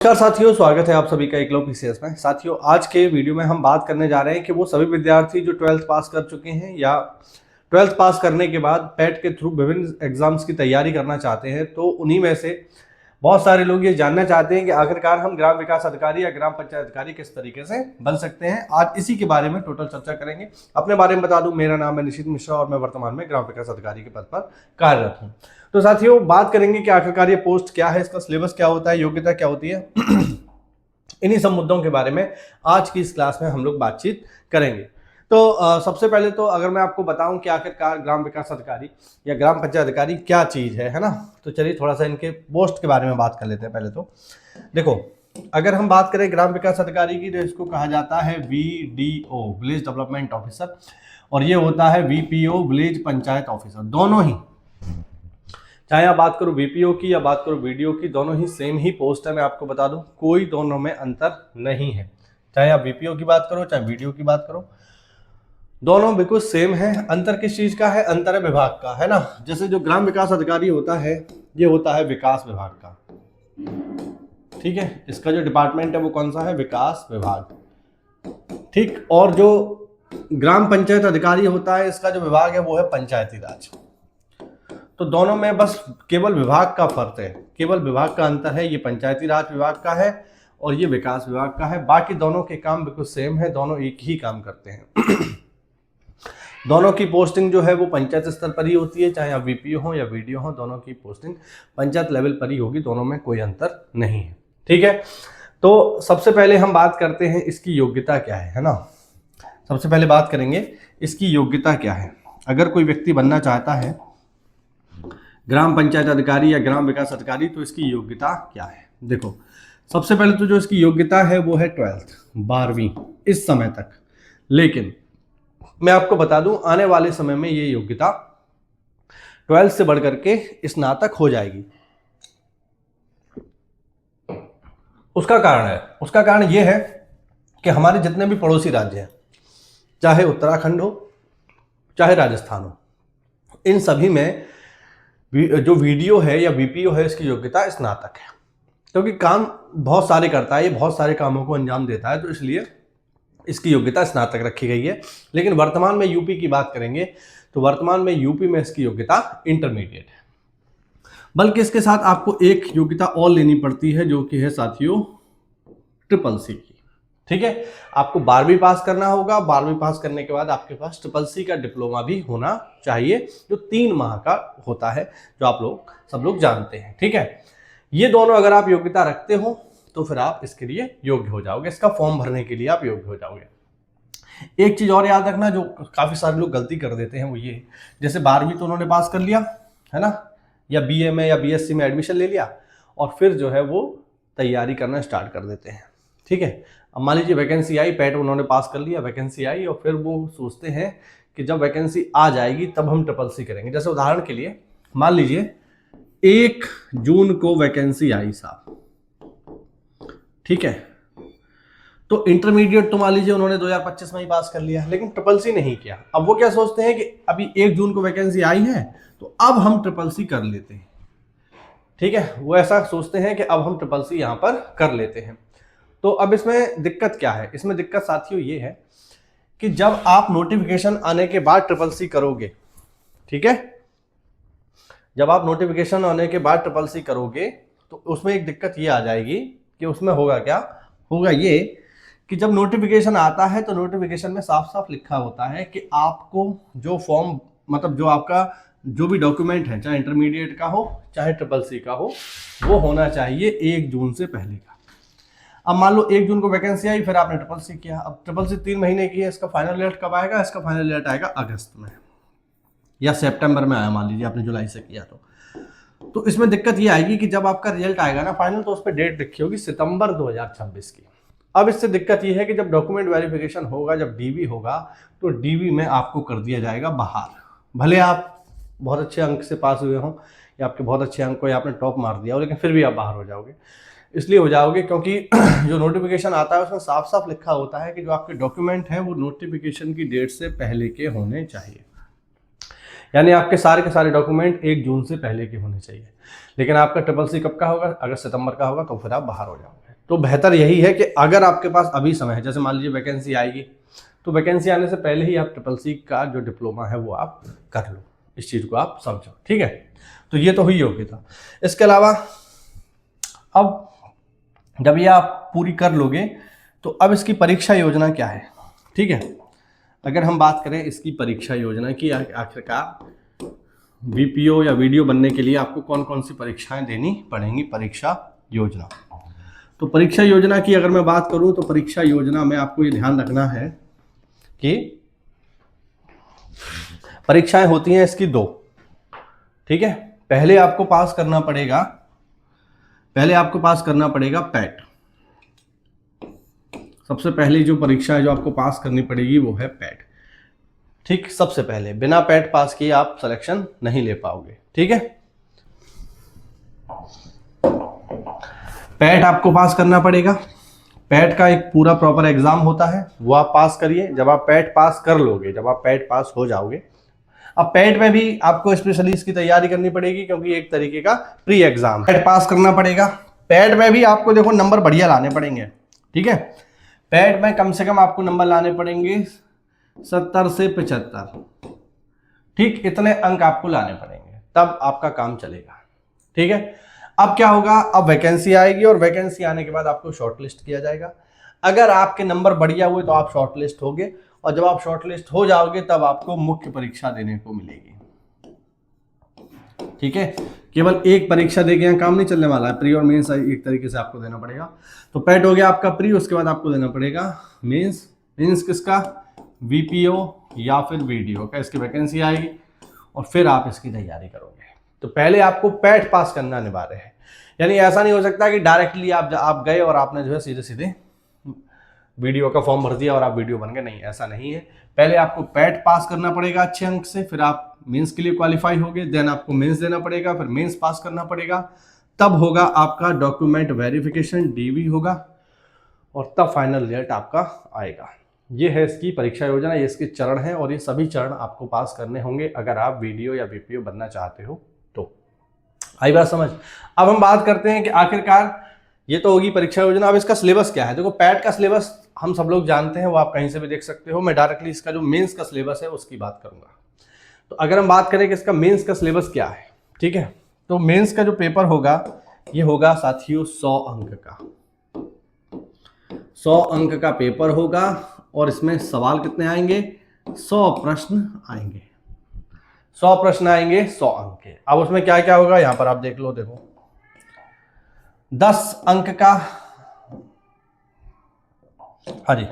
नमस्कार साथियों, स्वागत है आप सभी का एकलव्य पीसीएस में। साथियों, आज के वीडियो में हम बात करने जा रहे हैं कि वो सभी विद्यार्थी जो 12th पास कर चुके हैं या 12th पास करने के बाद पैट के थ्रू विभिन्न एग्जाम्स की तैयारी करना चाहते हैं, तो उन्हीं में से बहुत सारे लोग ये जानना चाहते हैं कि आखिरकार हम ग्राम विकास अधिकारी या ग्राम पंचायत अधिकारी किस तरीके से बन सकते हैं। आज इसी के बारे में टोटल चर्चा करेंगे। अपने बारे में बता दूं, मेरा नाम है निशित मिश्रा और मैं वर्तमान में ग्राम विकास अधिकारी के पद पर कार्यरत हूं। तो साथियों, बात करेंगे कि आखिरकार ये पोस्ट क्या है, इसका सिलेबस क्या होता है, योग्यता क्या होती है। इन्हीं सब मुद्दों के बारे में आज की इस क्लास में हम लोग बातचीत करेंगे। तो सबसे पहले तो अगर मैं आपको बताऊं कि आखिरकार ग्राम विकास अधिकारी या ग्राम पंचायत अधिकारी क्या चीज़ है ना, तो चलिए थोड़ा सा इनके पोस्ट के बारे में बात कर लेते हैं। पहले तो देखो, अगर हम बात करें ग्राम विकास अधिकारी की, तो इसको कहा जाता है VDO, विलेज डेवलपमेंट ऑफिसर, और ये होता है VPO, विलेज पंचायत ऑफिसर। दोनों ही, चाहे आप बात करो VPO की या बात करो VDO की, दोनों ही सेम ही पोस्ट है। मैं आपको बता दूं, कोई दोनों में अंतर नहीं है। चाहे आप VPO की बात करो चाहे VDO की बात करो, दोनों बिल्कुल सेम है। अंतर किस चीज का है? अंतर है विभाग का, है ना। जैसे जो ग्राम विकास अधिकारी होता है, ये होता है विकास विभाग का, ठीक है। इसका जो डिपार्टमेंट है वो कौन सा है? विकास विभाग, ठीक। और जो ग्राम पंचायत अधिकारी होता है, इसका जो विभाग है वो है पंचायती राज। तो दोनों में बस केवल विभाग का फर्क है, केवल विभाग का अंतर है। ये पंचायती राज विभाग का है और ये विकास विभाग का है। बाकी दोनों के काम बिल्कुल सेम है, दोनों एक ही काम करते हैं। दोनों की पोस्टिंग जो है वो पंचायत स्तर पर ही होती है, चाहे आप VPO हो या VDO हो, दोनों की पोस्टिंग पंचायत लेवल पर ही होगी। दोनों में कोई अंतर नहीं है, ठीक है। तो सबसे पहले हम बात करते हैं इसकी योग्यता क्या है ना। सबसे पहले बात करेंगे इसकी योग्यता क्या है। अगर कोई व्यक्ति बनना चाहता है ग्राम पंचायत अधिकारी या ग्राम विकास अधिकारी, तो इसकी योग्यता क्या है। देखो, सबसे पहले तो जो इसकी योग्यता है वो है 12th, 12वीं इस समय तक। लेकिन मैं आपको बता दूं, आने वाले समय में ये योग्यता 12th से बढ़कर के स्नातक हो जाएगी। उसका कारण ये है कि हमारे जितने भी पड़ोसी राज्य हैं, चाहे उत्तराखंड हो चाहे राजस्थान हो, इन सभी में जो VDO है या VPO है, इसकी योग्यता स्नातक है। क्योंकि काम बहुत सारे करता है, ये बहुत सारे कामों को अंजाम देता है, तो इसलिए इसकी योग्यता स्नातक रखी गई है। लेकिन वर्तमान में यूपी की बात करेंगे तो वर्तमान में यूपी में इसकी योग्यता इंटरमीडिएट है। बल्कि इसके साथ आपको एक योग्यता और लेनी पड़ती है, जो कि है साथियों CCC की, ठीक है। आपको 12वीं पास करना होगा। 12वीं पास करने के बाद आपके पास CCC का डिप्लोमा भी होना चाहिए, जो 3 माह का होता है, जो आप लोग सब लोग जानते हैं, ठीक है। ये दोनों अगर आप योग्यता रखते हो तो फिर आप इसके लिए योग्य हो जाओगे, इसका फॉर्म भरने के लिए आप योग्य हो जाओगे। एक चीज और याद रखना, जो काफी सारे लोग गलती कर देते हैं, वो ये, जैसे 12वीं तो उन्होंने पास कर लिया है ना, या BA में या BSc में एडमिशन ले लिया, और फिर जो है वो तैयारी करना स्टार्ट कर देते हैं, ठीक है। अब मान लीजिए वैकेंसी आई, पैट उन्होंने पास कर लिया, वैकेंसी आई, और फिर वो सोचते हैं कि जब वैकेंसी आ जाएगी तब हम CCC करेंगे। जैसे उदाहरण के लिए मान लीजिए 1 जून को वैकेंसी आई साहब, ठीक है। तो इंटरमीडिएट तो मान लीजिए उन्होंने 2025 में ही पास कर लिया, लेकिन CCC नहीं किया। अब वो क्या सोचते हैं कि अभी 1 जून को वैकेंसी आई है तो अब हम CCC कर लेते हैं, ठीक है। वो ऐसा सोचते हैं कि अब हम CCC यहाँ पर कर लेते हैं। तो अब इसमें दिक्कत क्या है? इसमें दिक्कत साथियों ये है कि जब आप नोटिफिकेशन आने के बाद CCC करोगे, ठीक है, जब आप नोटिफिकेशन आने के बाद CCC करोगे तो उसमें एक दिक्कत ये आ जाएगी कि उसमें होगा क्या, होगा ये कि जब नोटिफिकेशन आता है तो नोटिफिकेशन में साफ साफ लिखा होता है कि आपको जो फॉर्म, मतलब जो आपका जो भी डॉक्यूमेंट है, चाहे इंटरमीडिएट का हो चाहे CCC का हो, वो होना चाहिए 1 जून से पहले का। अब मान लो 1 जून को वैकेंसी आई, फिर आपने CCC किया। अब CCC 3 महीने की है, इसका फाइनल रिजल्ट कब आएगा? इसका फाइनल रिजल्ट आएगा अगस्त में या सितंबर में आया, मान लीजिए आपने जुलाई से किया तो इसमें दिक्कत ये आएगी कि जब आपका रिजल्ट आएगा ना फाइनल, तो उस पर डेट लिखी होगी सितंबर 2026 की। अब इससे दिक्कत ये है कि जब डॉक्यूमेंट वेरिफिकेशन होगा, जब DV होगा, तो DV में आपको कर दिया जाएगा बाहर। भले आप बहुत अच्छे अंक से पास हुए हों या आपके बहुत अच्छे अंक को या आपने टॉप मार दिया हो, लेकिन फिर भी आप बाहर हो जाओगे। इसलिए हो जाओगे क्योंकि जो नोटिफिकेशन आता है उसमें साफ साफ लिखा होता है कि जो आपके डॉक्यूमेंट हैं वो नोटिफिकेशन की डेट से पहले के होने चाहिए। यानी आपके सारे के सारे डॉक्यूमेंट 1 जून से पहले के होने चाहिए। लेकिन आपका CCC कब का होगा? अगर सितंबर का होगा तो फिर आप बाहर हो जाओगे, तो बेहतर यही है कि अगर आपके पास अभी समय है, जैसे मान लीजिए वैकेंसी आएगी, तो वैकेंसी आने से पहले ही आप CCC का जो डिप्लोमा है वो आप कर लो, इस चीज़ को आप समझो, ठीक है। तो ये तो हुई योग्यता। इसके अलावा अब जब ये आप पूरी कर लोगे तो अब इसकी परीक्षा योजना क्या है, ठीक है। अगर हम बात करें इसकी परीक्षा योजना की, आखिरकार VPO या वीडियो बनने के लिए आपको कौन कौन सी परीक्षाएं देनी पड़ेंगी, परीक्षा योजना। तो परीक्षा योजना की अगर मैं बात करूं तो परीक्षा योजना में आपको ये ध्यान रखना है कि परीक्षाएं होती हैं इसकी 2, ठीक है। पहले आपको पास करना पड़ेगा पैट। सबसे पहली जो परीक्षा है जो आपको पास करनी पड़ेगी वो है पैट, ठीक। सबसे पहले बिना पैट पास किए आप सिलेक्शन नहीं ले पाओगे, ठीक है। पैट आपको पास करना पड़ेगा। पैट का एक पूरा प्रॉपर एग्जाम होता है, वो आप पास करिए। जब आप पैट पास कर लोगे, जब आप पैट पास हो जाओगे, अब पैट में भी आपको स्पेशली इसकी तैयारी करनी पड़ेगी क्योंकि एक तरीके का प्री एग्जाम। पैट पास करना पड़ेगा। पैट में भी आपको देखो नंबर बढ़िया लाने पड़ेंगे, ठीक है। पैट में कम से कम आपको नंबर लाने पड़ेंगे 70 से 75, ठीक। इतने अंक आपको लाने पड़ेंगे, तब आपका काम चलेगा, ठीक है। अब क्या होगा, अब वैकेंसी आएगी और वैकेंसी आने के बाद आपको शॉर्टलिस्ट किया जाएगा। अगर आपके नंबर बढ़िया हुए तो आप शॉर्टलिस्ट होगे, और जब आप शॉर्टलिस्ट हो जाओगे तब आपको मुख्य परीक्षा देने को मिलेगी, ठीक है। केवल एक परीक्षा देके यहाँ काम नहीं चलने वाला है, प्री और मेंस एक तरीके से आपको देना पड़ेगा। तो पैट हो गया आपका प्री, उसके बाद आपको देना पड़ेगा मेंस। मेंस किसका, VPO या फिर वीडियो का, इसकी वैकेंसी आएगी और फिर आप इसकी तैयारी करोगे। तो पहले आपको पैट पास करना अनिवार्य है, यानी ऐसा नहीं हो सकता कि डायरेक्टली आप गए और आपने जो है सीधे सीधे वीडियो का फॉर्म भर दिया और आप वीडियो बन गए, नहीं, ऐसा नहीं है। पहले आपको पैट पास करना पड़ेगा अच्छे अंक से, फिर आप मेंस के लिए क्वालिफाई होगे, देन आपको मेंस देना पड़ेगा, फिर मेंस पास करना पड़ेगा, तब होगा आपका डॉक्यूमेंट वेरिफिकेशन, DV होगा, और तब फाइनल रिजल्ट आपका आएगा। ये है इसकी परीक्षा योजना, ये इसके चरण हैं, और ये सभी चरण आपको पास करने होंगे अगर आप वीडियो या VPO बनना चाहते हो तो। आई बात समझ। अब हम बात करते हैं कि आखिरकार ये तो होगी परीक्षा योजना, अब इसका सिलेबस क्या है। देखो पैट का सिलेबस हम सब लोग जानते हैं, वो आप कहीं से भी देख सकते हो। मैं डायरेक्टली इसका जो मेंस का सिलेबस है उसकी बात करूंगा। तो अगर हम बात करें कि इसका मेंस का सिलेबस क्या है, ठीक है, तो मेंस का जो पेपर होगा ये होगा साथियों 100 अंक का। 100 अंक का पेपर होगा, और इसमें सवाल कितने आएंगे, 100 प्रश्न आएंगे। 100 प्रश्न आएंगे 100 अंक के। अब उसमें क्या क्या होगा यहां पर आप देख लो। देखो 10 अंक का, हाँ जी,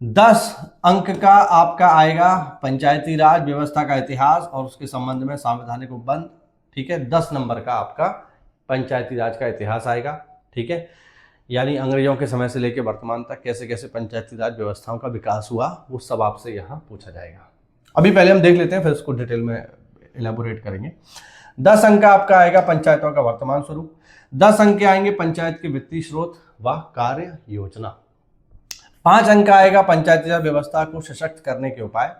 10 अंक का आपका आएगा पंचायती राज व्यवस्था का इतिहास और उसके संबंध में संवैधानिक उपबंध, ठीक है। 10 नंबर का आपका पंचायती राज का इतिहास आएगा, ठीक है, यानी अंग्रेजों के समय से लेकर वर्तमान तक कैसे कैसे पंचायती राज व्यवस्थाओं का विकास हुआ, वो सब आपसे यहाँ पूछा जाएगा। अभी पहले हम देख लेते हैं, फिर इसको डिटेल में इलेबोरेट करेंगे। 10 अंक का आपका आएगा पंचायतों का वर्तमान स्वरूप। 10 अंक के आएंगे पंचायत के वित्तीय स्रोत व कार्य योजना। 5 अंक का आएगा पंचायती राज व्यवस्था को सशक्त करने के उपाय।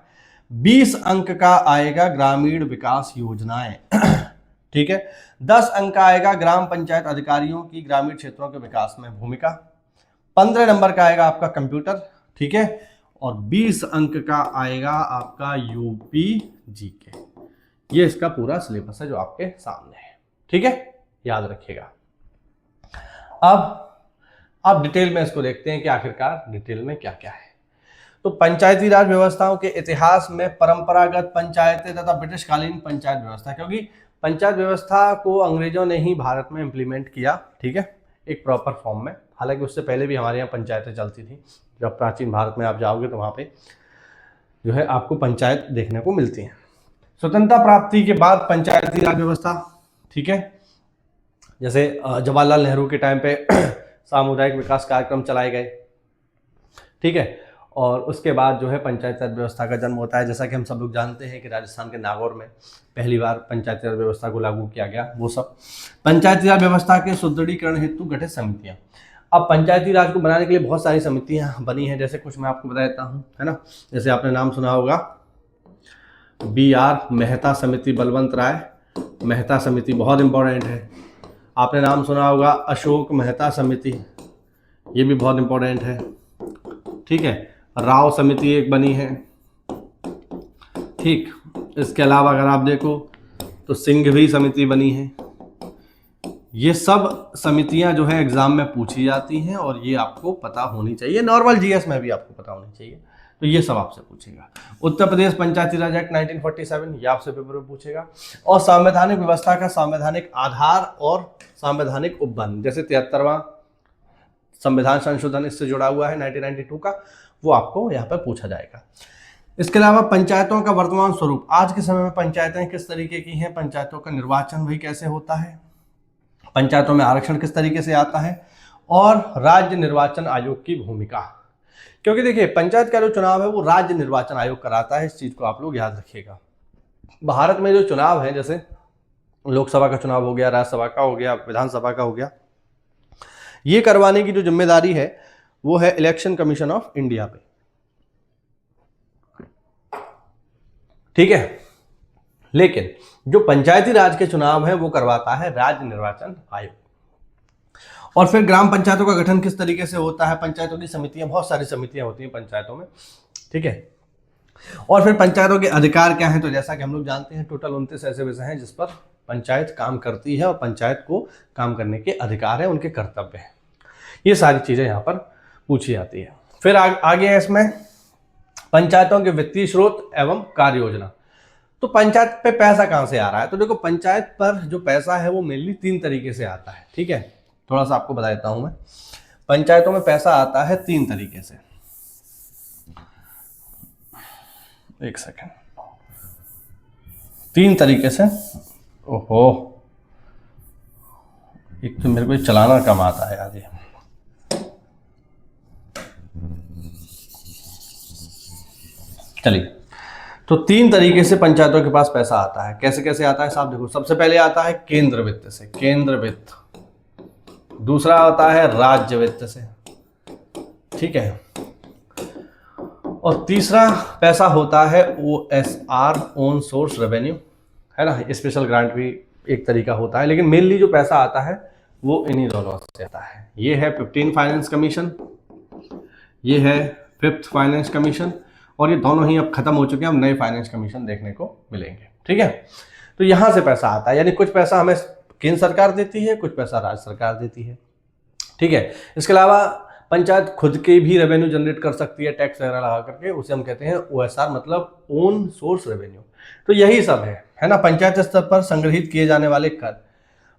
20 अंक का आएगा ग्रामीण विकास योजनाएं, ठीक है। 10 अंक का आएगा ग्राम पंचायत अधिकारियों की ग्रामीण क्षेत्रों के विकास में भूमिका। 15 नंबर का आएगा आपका कंप्यूटर, ठीक है, और 20 अंक का आएगा आपका UP GK। ये इसका पूरा सिलेबस है जो आपके सामने है, ठीक है, याद रखिएगा। अब डिटेल में इसको देखते हैं कि आखिरकार डिटेल में क्या क्या है। तो पंचायती राज व्यवस्थाओं के इतिहास में परंपरागत पंचायतें तथा ब्रिटिशकालीन पंचायत व्यवस्था, क्योंकि पंचायत व्यवस्था को अंग्रेजों ने ही भारत में इम्प्लीमेंट किया, ठीक है, एक प्रॉपर फॉर्म में। हालांकि उससे पहले भी हमारे यहाँ पंचायतें चलती थी। जब प्राचीन भारत में आप जाओगे तो वहाँ पे जो है आपको पंचायत देखने को मिलती हैं। स्वतंत्रता प्राप्ति के बाद पंचायती राज व्यवस्था, ठीक है, जैसे जवाहरलाल नेहरू के टाइम पे सामुदायिक विकास कार्यक्रम चलाए गए, ठीक है, और उसके बाद जो है पंचायती राज व्यवस्था का जन्म होता है। जैसा कि हम सब लोग जानते हैं कि राजस्थान के नागौर में पहली बार पंचायती राज व्यवस्था को लागू किया गया। वो सब पंचायती राज व्यवस्था के सुदृढ़ीकरण हेतु गठित समितियां। अब पंचायती राज को बनाने के लिए बहुत सारी समितियां बनी हैं, जैसे कुछ मैं आपको बता देता हूं, है ना। जैसे आपने नाम सुना होगा BR मेहता समिति, बलवंत राय मेहता समिति, बहुत इंपॉर्टेंट है। आपने नाम सुना होगा अशोक मेहता समिति, ये भी बहुत इंपॉर्टेंट है। ठीक है, राव समिति एक बनी है। ठीक, इसके अलावा अगर आप देखो तो सिंघवी समिति बनी है। ये सब समितियां जो है एग्जाम में पूछी जाती हैं और ये आपको पता होनी चाहिए, नॉर्मल जीएस में भी आपको पता होनी चाहिए। तो ये सब आपसे पूछेगा। उत्तर प्रदेश पंचायती राज एक्ट 1947 ये आपसे पेपर में पूछेगा। और संवैधानिक व्यवस्था का संवैधानिक आधार और संवैधानिक उपबंध, जैसे 73वां संविधान संशोधन इससे जुड़ा हुआ है 1992 का, वो आपको यहाँ पर पूछा जाएगा। इसके अलावा पंचायतों का वर्तमान स्वरूप, आज के समय में पंचायतें किस तरीके की हैं, पंचायतों का निर्वाचन भी कैसे होता है, पंचायतों में आरक्षण किस तरीके से आता है, और राज्य निर्वाचन आयोग की भूमिका। क्योंकि देखिए पंचायत का जो चुनाव है वो राज्य निर्वाचन आयोग कराता है, इस चीज को आप लोग याद रखिएगा। भारत में जो चुनाव है, जैसे लोकसभा का चुनाव हो गया, राज्यसभा का हो गया, विधानसभा का हो गया, ये करवाने की जो जिम्मेदारी है वो है इलेक्शन कमीशन ऑफ इंडिया पे। ठीक है, लेकिन जो पंचायती राज के चुनाव है वो करवाता है राज्य निर्वाचन आयोग। और फिर ग्राम पंचायतों का गठन किस तरीके से होता है, पंचायतों की समितियां, बहुत सारी समितियां होती हैं पंचायतों में। ठीक है, और फिर पंचायतों के अधिकार क्या हैं, तो जैसा कि हम लोग जानते हैं टोटल 29 ऐसे विषय हैं जिस पर पंचायत काम करती है और पंचायत को काम करने के अधिकार है, उनके कर्तव्य हैं। ये सारी चीजें यहाँ पर पूछी जाती है। फिर आगे है इसमें पंचायतों के वित्तीय स्रोत एवं कार्य योजना। तो पंचायत पे पैसा कहाँ से आ रहा है, तो देखो पंचायत पर जो पैसा है वो मेनली 3 तरीके से आता है। ठीक है, थोड़ा सा आपको बता देता हूं मैं। पंचायतों में पैसा आता है 3 तरीके से। एक सेकंड, 3 तरीके से। ओहो, एक तो मेरे को चलाना कम आता है यार। ये चलिए, तो 3 तरीके से पंचायतों के पास पैसा आता है। कैसे कैसे आता है साहब, देखो सबसे पहले आता है केंद्र वित्त से, केंद्र वित्त। दूसरा आता है राज्य वित्त से। ठीक है, और तीसरा पैसा होता है OSR, ओन सोर्स रेवेन्यू, है ना। स्पेशल ग्रांट भी एक तरीका होता है, लेकिन मेनली जो पैसा आता है वो इन्हीं दोनों से आता है। ये है 15 फाइनेंस कमीशन, ये है 5th फाइनेंस कमीशन, और ये दोनों ही अब खत्म हो चुके हैं, अब नए फाइनेंस कमीशन देखने को मिलेंगे। ठीक है, तो यहां से पैसा आता है, यानी कुछ पैसा हमें केंद्र सरकार देती है, कुछ पैसा राज्य सरकार देती है। ठीक है, इसके अलावा पंचायत खुद के भी रेवेन्यू जनरेट कर सकती है, टैक्स वगैरह लगा करके, उसे हम कहते हैं OSR, मतलब ओन सोर्स रेवेन्यू। तो यही सब है ना। पंचायत स्तर पर संग्रहित किए जाने वाले कर,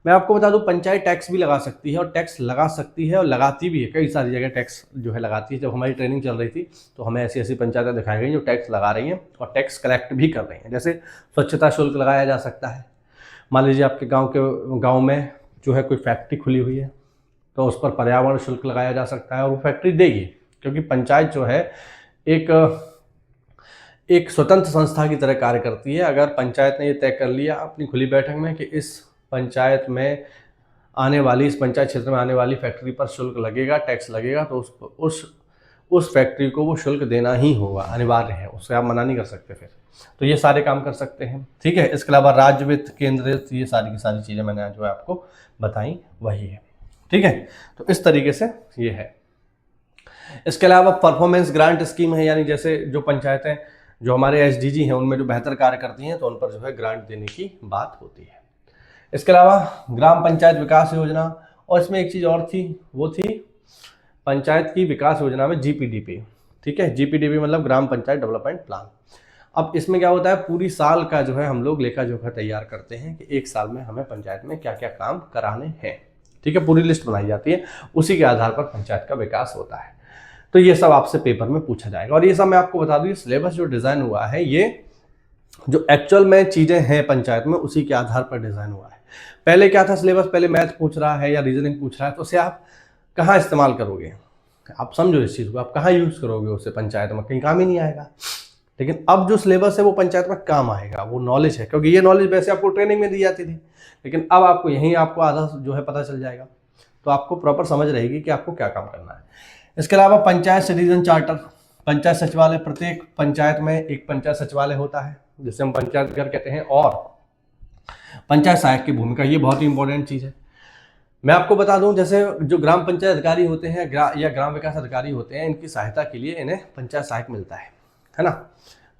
मैं आपको बता दूं पंचायत टैक्स भी लगा सकती है और टैक्स लगा सकती है और लगाती भी है। कई सारी जगह टैक्स जो है लगाती है। जब हमारी ट्रेनिंग चल रही थी तो हमें ऐसी ऐसी पंचायतें दिखाई गई जो टैक्स लगा रही हैं और टैक्स कलेक्ट भी कर रही हैं। जैसे स्वच्छता शुल्क लगाया जा सकता है। मान लीजिए आपके गाँव में जो है कोई फैक्ट्री खुली हुई है तो उस पर पर्यावरण शुल्क लगाया जा सकता है और वो फैक्ट्री देगी, क्योंकि पंचायत जो है एक स्वतंत्र संस्था की तरह कार्य करती है। अगर पंचायत ने ये तय कर लिया अपनी खुली बैठक में कि इस पंचायत में आने वाली, इस पंचायत क्षेत्र में आने वाली फैक्ट्री पर शुल्क लगेगा, टैक्स लगेगा, तो उस फैक्ट्री को वो शुल्क देना ही होगा, अनिवार्य है, उससे आप मना नहीं कर सकते फिर। तो ये सारे काम कर सकते हैं। ठीक है, इसके अलावा राज्य वित्त, केंद्र वित्त, ये सारी की सारी चीज़ें मैंने जो है आपको बताई वही है। ठीक है, तो इस तरीके से ये है। इसके अलावा परफॉर्मेंस ग्रांट स्कीम है, यानी जैसे जो पंचायतें जो हमारे SDG हैं उनमें जो बेहतर कार्य करती हैं तो उन पर जो है ग्रांट देने की बात होती है। इसके अलावा ग्राम पंचायत विकास योजना, और इसमें एक चीज़ और थी, वो थी पंचायत की विकास योजना में GPDP। ठीक है, GPDP मतलब ग्राम पंचायत डेवलपमेंट प्लान। अब इसमें क्या होता है, पूरी साल का जो है हम लोग लेखा जोखा तैयार करते हैं कि एक साल में हमें पंचायत में क्या क्या काम कराने हैं। ठीक है, पूरी लिस्ट बनाई जाती है, उसी के आधार पर पंचायत का विकास होता है। तो ये सब आपसे पेपर में पूछा जाएगा। और ये सब मैं आपको बता दूं, सिलेबस जो डिज़ाइन हुआ है ये जो एक्चुअल में चीज़ें हैं पंचायत में उसी के आधार पर डिज़ाइन हुआ है। पहले क्या था सिलेबस, पहले मैथ पूछ रहा है या रीजनिंग पूछ रहा है तो उसे आप कहाँ इस्तेमाल करोगे, आप समझो इस चीज़ को, आप कहाँ यूज़ करोगे उसे, पंचायत में कहीं काम ही नहीं आएगा। लेकिन अब जो सिलेबस है वो पंचायत में काम आएगा, वो नॉलेज है, क्योंकि ये नॉलेज वैसे आपको ट्रेनिंग में दी जाती थी, लेकिन अब आपको यहीं आपको आधा जो है पता चल जाएगा, तो आपको प्रॉपर समझ रहेगी कि आपको क्या काम करना है। इसके अलावा पंचायत सिटीजन चार्टर, पंचायत सचिवालय, प्रत्येक पंचायत में एक पंचायत सचिवालय होता है जिसे हम पंचायत घर कहते हैं, और पंचायत सहायक की भूमिका, ये बहुत ही इंपॉर्टेंट चीज़ है। मैं आपको बता दूं, जैसे जो ग्राम पंचायत अधिकारी होते हैं या ग्राम विकास अधिकारी होते हैं, इनकी सहायता के लिए इन्हें पंचायत सहायक मिलता है ना।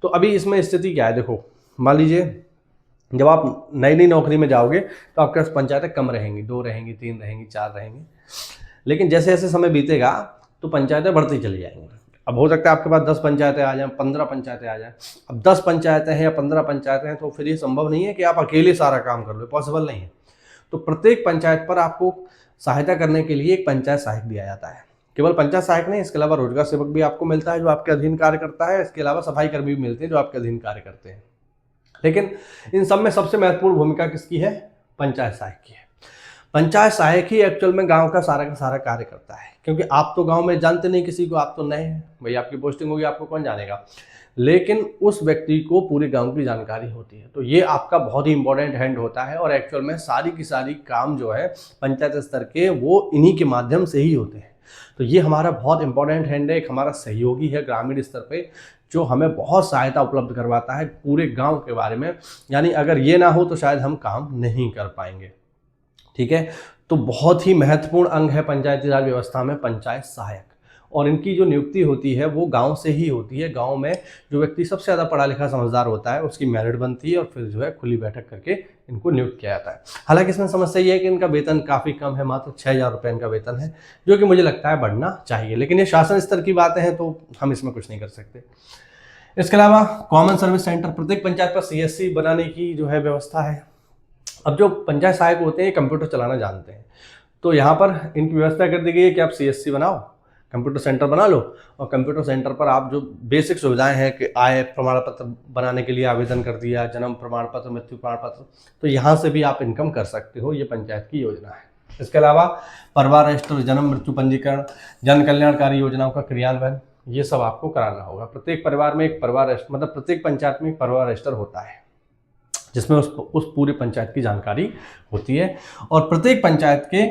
तो अभी इसमें स्थिति क्या है, देखो मान लीजिए जब आप नई नई नौकरी में जाओगे तो आपके पास पंचायतें कम रहेंगी, 2 रहेंगी, 3 रहेंगी, 4 रहेंगी, लेकिन जैसे जैसे समय बीतेगा तो पंचायतें बढ़ती चली जाएंगी। अब हो सकता है आपके पास 10 पंचायतें आ जाएं, 15 पंचायतें आ जाएं। अब 10 पंचायतें हैं या 15 पंचायतें हैं तो फिर ये संभव नहीं है कि आप अकेले सारा काम कर लो, पॉसिबल नहीं है। तो प्रत्येक पंचायत पर आपको सहायता करने के लिए एक पंचायत सहायक दिया जाता है। केवल पंचायत सहायक नहीं, इसके अलावा रोजगार सेवक भी आपको मिलता है जो आपके अधीन कार्य करता है। इसके अलावा सफाई कर्मी भी मिलते हैं जो आपके अधीन कार्य करते हैं। लेकिन इन सब में सबसे महत्वपूर्ण भूमिका किसकी है? पंचायत सहायक की है। पंचायत सहायक ही एक्चुअल में गांव का सारा कार्य करता है, क्योंकि आप तो गांव में जानते नहीं किसी को, आप तो नए हैं भाई, आपकी पोस्टिंग होगी, आपको कौन जानेगा, लेकिन उस व्यक्ति को पूरे गांव की जानकारी होती है। तो ये आपका बहुत ही इंपॉर्टेंट हैंड होता है और एक्चुअल में सारी की सारी काम जो है पंचायत स्तर के वो इन्हीं के माध्यम से ही होते हैं। तो ये हमारा बहुत इंपॉर्टेंट हैंड है, एक हमारा सहयोगी है ग्रामीण स्तर पे, जो हमें बहुत सहायता उपलब्ध करवाता है पूरे गांव के बारे में। यानी अगर ये ना हो तो शायद हम काम नहीं कर पाएंगे। ठीक है, तो बहुत ही महत्वपूर्ण अंग है पंचायती राज व्यवस्था में पंचायत सहायक, और इनकी जो नियुक्ति होती है वो गांव से ही होती है। गांव में जो व्यक्ति सबसे ज़्यादा पढ़ा लिखा समझदार होता है उसकी मेरिट बनती है और फिर जो है खुली बैठक करके इनको नियुक्त किया जाता है। हालांकि इसमें समस्या ये है कि इनका वेतन काफ़ी कम है, मात्र 6,000 रुपये इनका वेतन है, जो कि मुझे लगता है बढ़ना चाहिए, लेकिन ये शासन स्तर की बातें हैं तो हम इसमें कुछ नहीं कर सकते। इसके अलावा कॉमन सर्विस सेंटर, प्रत्येक पंचायत पर CSC बनाने की जो है व्यवस्था है। अब जो पंचायत सहायक होते हैं कंप्यूटर चलाना जानते हैं, तो यहाँ पर इनकी व्यवस्था कर दी गई है कि आप CSC बनाओ, कंप्यूटर सेंटर बना लो, और कंप्यूटर सेंटर पर आप जो बेसिक सुविधाएं हैं कि आय प्रमाण पत्र बनाने के लिए आवेदन कर दिया, जन्म प्रमाण पत्र, मृत्यु प्रमाण पत्र, तो यहाँ से भी आप इनकम कर सकते हो। ये पंचायत की योजना है। इसके अलावा परिवार रजिस्टर, जन्म मृत्यु पंजीकरण, जन कल्याणकारी योजनाओं का क्रियान्वयन, ये सब आपको कराना होगा। प्रत्येक परिवार में एक परिवार रजिस्टर, मतलब प्रत्येक पंचायत में एक परिवार रजिस्टर होता है जिसमें उस पूरी पंचायत की जानकारी होती है। और प्रत्येक पंचायत के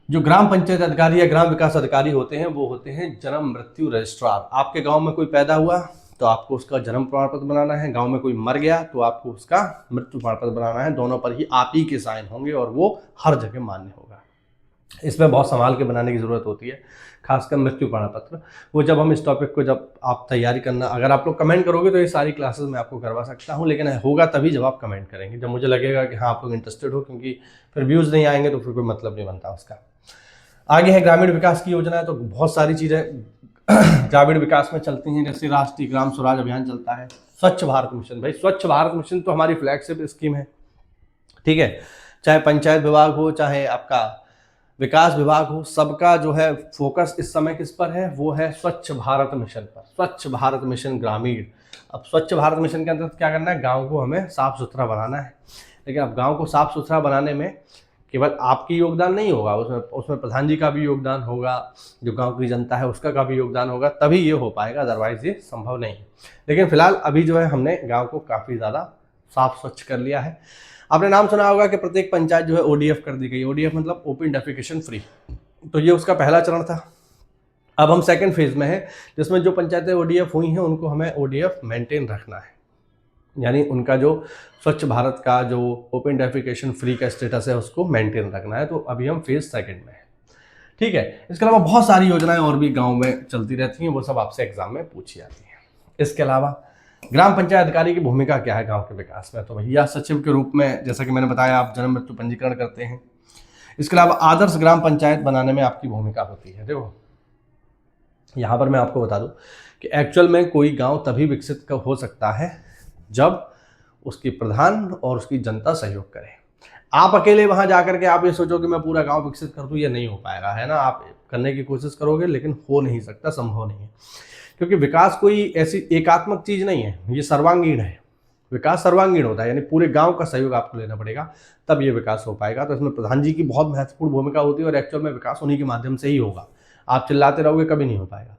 जो ग्राम पंचायत अधिकारी या ग्राम विकास अधिकारी होते हैं वो होते हैं जन्म मृत्यु रजिस्ट्रार। आपके गांव में कोई पैदा हुआ तो आपको उसका जन्म प्रमाण पत्र बनाना है, गांव में कोई मर गया तो आपको उसका मृत्यु प्रमाण पत्र बनाना है। दोनों पर ही आप ही के साइन होंगे और वो हर जगह मान्य होगा। इसमें बहुत संभाल के बनाने की ज़रूरत होती है, खासकर मृत्यु प्रमाण पत्र। वो जब हम इस टॉपिक को जब आप तैयारी करना, अगर आप लोग कमेंट करोगे तो ये सारी क्लासेस मैं आपको करवा सकता हूँ, लेकिन होगा तभी जब आप कमेंट करेंगे, जब मुझे लगेगा कि हाँ आप लोग इंटरेस्टेड हो, क्योंकि फिर व्यूज़ नहीं आएंगे तो फिर कोई मतलब नहीं बनता उसका। आगे है ग्रामीण विकास की योजना है, तो बहुत सारी चीज़ें ग्रामीण विकास में चलती हैं, जैसे राष्ट्रीय ग्राम स्वराज अभियान चलता है, स्वच्छ भारत मिशन। भाई स्वच्छ भारत मिशन तो हमारी फ्लैगशिप स्कीम है, ठीक है। चाहे पंचायत विभाग हो, चाहे आपका विकास विभाग हो, सबका जो है फोकस इस समय किस पर है, वो है स्वच्छ भारत मिशन पर, स्वच्छ भारत मिशन ग्रामीण। अब स्वच्छ भारत मिशन के अंदर क्या करना है, गांव को हमें साफ सुथरा बनाना है। लेकिन अब गांव को साफ सुथरा बनाने में केवल आपकी योगदान नहीं होगा, उसमें प्रधान जी का भी योगदान होगा, जो गांव की जनता है उसका भी योगदान होगा, तभी ये हो पाएगा, अदरवाइज ये संभव नहीं। लेकिन फिलहाल अभी जो है हमने गांव को काफ़ी ज़्यादा साफ स्वच्छ कर लिया है। आपने नाम सुना होगा कि प्रत्येक पंचायत जो है ODF कर दी गई। ODF मतलब ओपन डेफिकेशन फ्री, तो ये उसका पहला चरण था। अब हम सेकंड फेज में है, जिसमें जो पंचायतें ODF हुई हैं उनको हमें ODF मेंटेन रखना है, यानी उनका जो स्वच्छ भारत का जो ओपन डेफिकेशन फ्री का स्टेटस है उसको मेंटेन रखना है। तो अभी हम फेज सेकंड में है, ठीक है। इसके अलावा बहुत सारी योजनाएं और भी गांव में चलती रहती हैं, वो सब आपसे एग्जाम में पूछी जाती हैं। इसके अलावा ग्राम पंचायत अधिकारी की भूमिका क्या है गांव के विकास में, तो भैया सचिव के रूप में, जैसा कि मैंने बताया, आप जन्म मृत्यु पंजीकरण करते हैं। इसके अलावा आदर्श ग्राम पंचायत बनाने में आपकी भूमिका होती है। देखो यहाँ पर मैं आपको बता दूं कि एक्चुअल में कोई गांव तभी विकसित हो सकता है जब उसकी प्रधान और उसकी जनता सहयोग करे। आप अकेले वहां जाकर के आप ये सोचो कि मैं पूरा गांव विकसित कर दूं, ये नहीं हो पाएगा, है ना। आप करने की कोशिश करोगे लेकिन हो नहीं सकता, संभव नहीं है, क्योंकि विकास कोई ऐसी एकात्मक चीज नहीं है, ये सर्वांगीण है। विकास सर्वांगीण होता है, यानी पूरे गांव का सहयोग आपको लेना पड़ेगा, तब ये विकास हो पाएगा। तो इसमें प्रधान जी की बहुत महत्वपूर्ण भूमिका होती है और एक्चुअल में विकास उन्हीं के माध्यम से ही होगा। आप चिल्लाते रहोगे कभी नहीं हो पाएगा।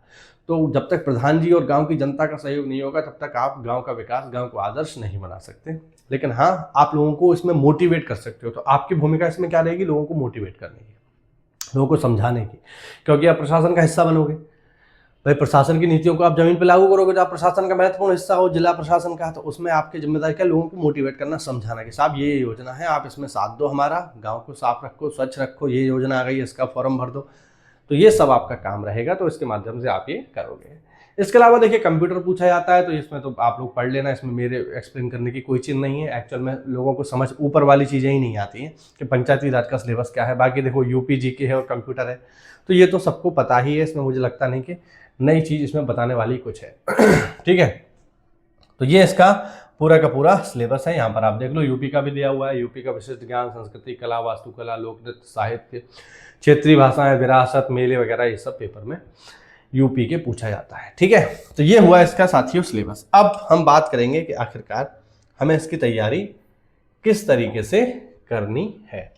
तो जब तक प्रधान जी और गांव की जनता का सहयोग नहीं होगा तब तक आप गांव का विकास, गांव को आदर्श नहीं बना सकते। लेकिन हाँ, आप लोगों को इसमें मोटिवेट कर सकते हो। तो आपकी भूमिका इसमें क्या रहेगी, लोगों को मोटिवेट करने की, लोगों को समझाने की, क्योंकि आप प्रशासन का हिस्सा बनोगे। भाई प्रशासन की नीतियों को आप जमीन पर लागू करोगे तो आप प्रशासन का महत्वपूर्ण हिस्सा हो, जिला प्रशासन का, तो उसमें आपकी जिम्मेदारी क्या, लोगों को मोटिवेट करना, समझाना कि साहब ये योजना है, आप इसमें साथ दो, हमारा गांव को साफ रखो, स्वच्छ रखो, ये योजना आ गई, इसका फॉर्म भर दो। तो ये सब आपका काम रहेगा, तो इसके माध्यम से आप ये करोगे। इसके अलावा देखिए कंप्यूटर पूछा जाता है, तो इसमें तो आप लोग पढ़ लेना, इसमें मेरे एक्सप्लेन करने की कोई चीज़ नहीं है। एक्चुअल में लोगों को समझ ऊपर वाली चीज़ें ही नहीं आती हैं कि पंचायती राज का सिलेबस क्या है। बाकी देखो यूपी जीके है और कंप्यूटर है, तो ये तो सबको पता ही है, इसमें मुझे लगता नहीं कि नई चीज़ इसमें बताने वाली कुछ है। ठीक है, तो ये इसका पूरा का पूरा सिलेबस है। यहाँ पर आप देख लो, यूपी का भी दिया हुआ है, यूपी का विशिष्ट ज्ञान, संस्कृति, कला, वास्तुकला, लोक नृत्य, साहित्य, क्षेत्रीय भाषाएं, विरासत, मेले वगैरह, ये सब पेपर में यूपी के पूछा जाता है। ठीक है, तो ये हुआ इसका साथियों सिलेबस। अब हम बात करेंगे कि आखिरकार हमें इसकी तैयारी किस तरीके से करनी है।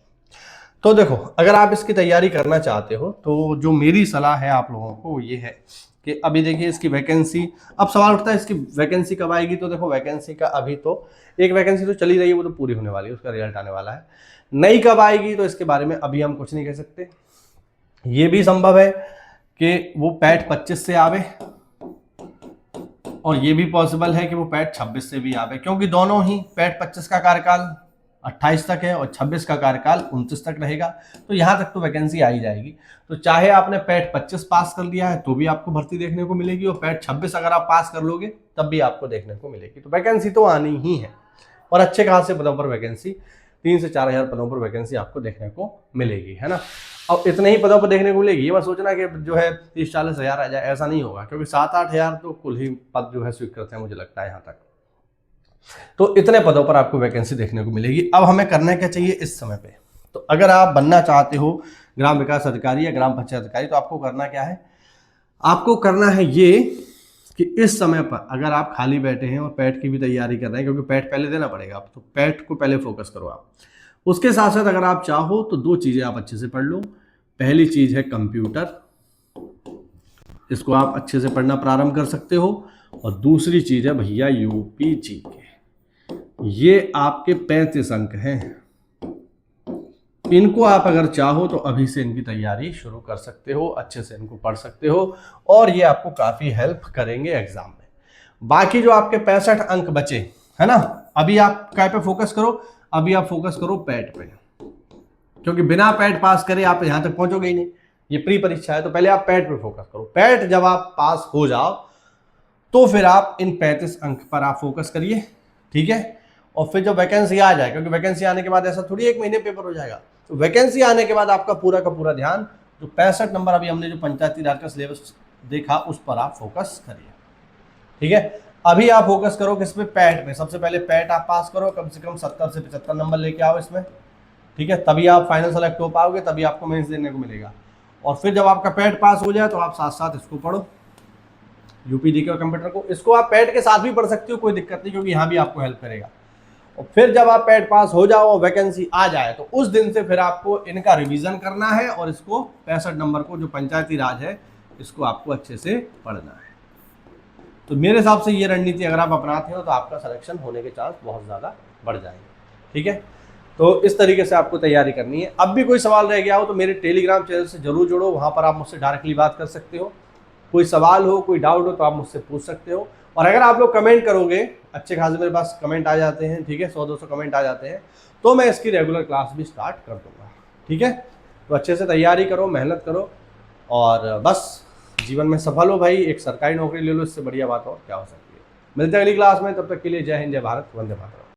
तो देखो, अगर आप इसकी तैयारी करना चाहते हो तो जो मेरी सलाह है आप लोगों को ये है कि अभी देखिए इसकी वैकेंसी, अब सवाल उठता है इसकी वैकेंसी कब आएगी। तो देखो वैकेंसी का अभी तो एक वैकेंसी तो चली रही है, वो तो पूरी होने वाली है, उसका रिजल्ट आने वाला है। नई कब आएगी तो इसके बारे में अभी हम कुछ नहीं कह सकते। ये भी संभव है कि वो पैट 25 से आवे, और ये भी पॉसिबल है कि वो पैट 26 से भी आवे, क्योंकि दोनों ही पैट 25 का कार्यकाल 28 तक है और 26 का कार्यकाल 29 तक रहेगा, तो यहाँ तक तो वैकेंसी आ ही जाएगी। तो चाहे आपने पैट 25 पास कर लिया है तो भी आपको भर्ती देखने को मिलेगी, और पैट 26 अगर आप पास कर लोगे तब भी आपको देखने को मिलेगी। तो वैकेंसी तो आनी ही है, और अच्छे खासे पदों पर वैकेंसी, 3 से 4 हज़ार पदों पर वैकेंसी आपको देखने को मिलेगी, है ना। अब इतने ही पदों पर देखने को मिलेगी, ये मत सोचना कि जो है 30-40 हज़ार आ जाए, ऐसा नहीं होगा, क्योंकि 7-8 हज़ार तो कुल ही पद जो है स्वीकृत है मुझे लगता है यहाँ तक। तो इतने पदों पर आपको वैकेंसी देखने को मिलेगी। अब हमें करना क्या चाहिए इस समय पे, तो अगर आप बनना चाहते हो ग्राम विकास अधिकारी या ग्राम पंचायत अधिकारी, तो आपको करना क्या है, आपको करना है ये कि इस समय पर अगर आप खाली बैठे हैं और पैट की भी तैयारी कर रहे हैं, क्योंकि पैट पहले देना पड़ेगा आप, तो पैट को पहले फोकस करो आप। उसके साथ साथ अगर आप चाहो तो 2 चीज़ें आप अच्छे से पढ़ लो। पहली चीज़ है कंप्यूटर, इसको आप अच्छे से पढ़ना प्रारंभ कर सकते हो, और दूसरी चीज़ है भैया यूपी जीके। ये आपके 35 अंक हैं, इनको आप अगर चाहो तो अभी से इनकी तैयारी शुरू कर सकते हो, अच्छे से इनको पढ़ सकते हो, और ये आपको काफ़ी हेल्प करेंगे एग्जाम में। बाकी जो आपके 65 अंक बचे है ना, अभी आप काय पे फोकस करो, अभी आप फोकस करो पैट पे, क्योंकि बिना पैट पास करे आप यहाँ तक पहुंचोगे ही नहीं, ये प्री परीक्षा है। तो पहले आप पैट पे फोकस करो, पैट जब आप पास हो जाओ तो फिर आप इन 35 अंक पर आप फोकस करिए, ठीक है। और फिर जब वैकेंसी आ जाए, क्योंकि वैकेंसी आने के बाद ऐसा थोड़ी 1 महीने पेपर हो जाएगा, तो वैकेंसी आने के बाद आपका पूरा का पूरा ध्यान जो 65 नंबर अभी हमने जो पंचायती राज का सिलेबस देखा उस पर आप फोकस करिए, ठीक है। अभी आप फोकस करो किस पे, पैट में। सबसे पहले पैट आप पास करो, कम से कम 70 से 75 नंबर लेके आओ इसमें, ठीक है, तभी आप फाइनल सेलेक्ट हो पाओगे, तभी आपको मेंस देने को मिलेगा। और फिर जब आपका पैट पास हो जाए तो आप साथ साथ इसको पढ़ो, यूपी जीके और कंप्यूटर को। इसको आप पैट के साथ भी पढ़ सकते हो, कोई दिक्कत नहीं, क्योंकि यहाँ भी आपको हेल्प करेगा। और फिर जब आप पैट पास हो जाओ और वैकेंसी आ जाए तो उस दिन से फिर आपको इनका रिवीजन करना है, और इसको 65 नंबर को जो पंचायती राज है इसको आपको अच्छे से पढ़ना है। तो मेरे हिसाब से ये रणनीति अगर आप अपनाते हो तो आपका सिलेक्शन होने के चांस बहुत ज़्यादा बढ़ जाएंगे, ठीक है। तो इस तरीके से आपको तैयारी करनी है। अब भी कोई सवाल रह गया हो तो मेरे टेलीग्राम चैनल से जरूर जुड़ो, वहाँ पर आप मुझसे डायरेक्टली बात कर सकते हो। कोई सवाल हो, कोई डाउट हो तो आप मुझसे पूछ सकते हो। और अगर आप लोग कमेंट करोगे, अच्छे खासे मेरे पास कमेंट आ जाते हैं, ठीक है, 100-200 कमेंट आ जाते हैं, तो मैं इसकी रेगुलर क्लास भी स्टार्ट कर दूंगा, ठीक है। तो अच्छे से तैयारी करो, मेहनत करो, और बस जीवन में सफल हो भाई। एक सरकारी नौकरी ले लो, इससे बढ़िया बात और क्या हो सकती है। मिलते हैं अगली क्लास में, तब तक के लिए जय हिंद, जय भारत, वंदे मातरम।